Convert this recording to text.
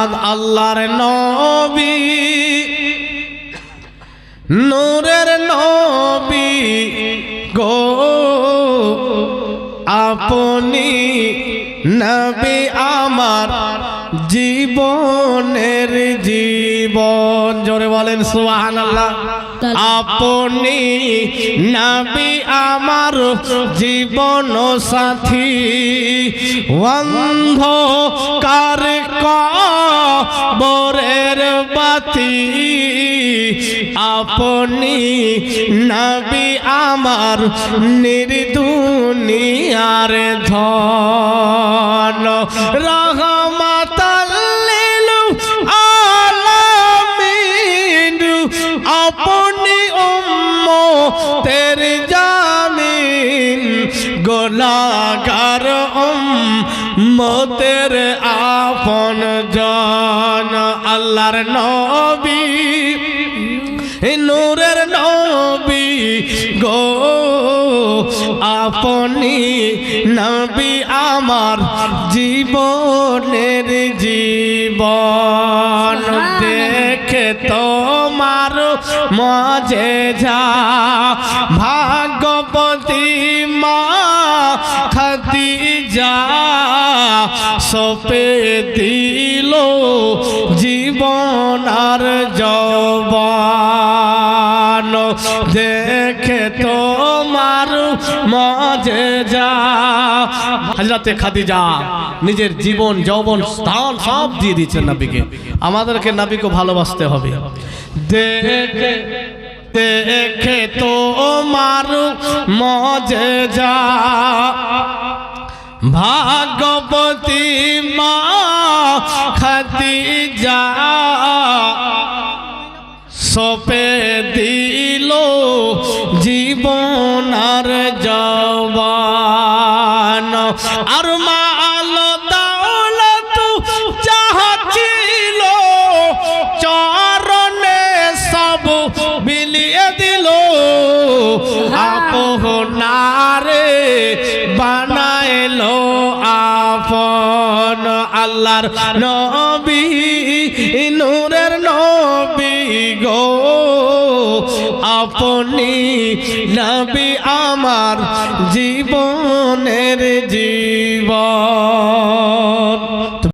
আল্লাহর নবী নূরের নবী গো আপনি নবী আমার জীবনের জীবন। জোরে বলেন সুবহানাল্লাহ। আপনি নবী আমার জীবন সাথী, অন্ধকার কবরের বাতি। আপনি নবী আমার নির্দুনিয়ার ধন, রহমাতাল লিল আলামিন। আপনি উম্মতের জামিন, গুনাহগার উম্মতের আপন জন। আল্লাহর নবী নূরের নবী গো আপনি নবী আমার জীবনের জীবন। দেখে তোমার মজেজা ভাগবতী মা খাদিজা সপে দিল জীবন আর যৌবন। দেখে তোমার মজেজা হযরতে খাদিজা নিজের জীবন যৌবন স্থান সব দিয়ে দিচ্ছেন নবীকে। আমাদেরকে নবীকে ভালোবাসতে হবে। দেখে দেখে তোমার মজেজা ভাগবতী মা খাদিজা সপে দিল জীবন আর যৌবন। আর মাল দৌলত যাহা ছিল চরণে সব বিলিয়ে দিল। আপনারে বানাইলো আপন। আল্লাহর নবী নূরের নবী গো আপনি নবী আমার জীবনের জীবন।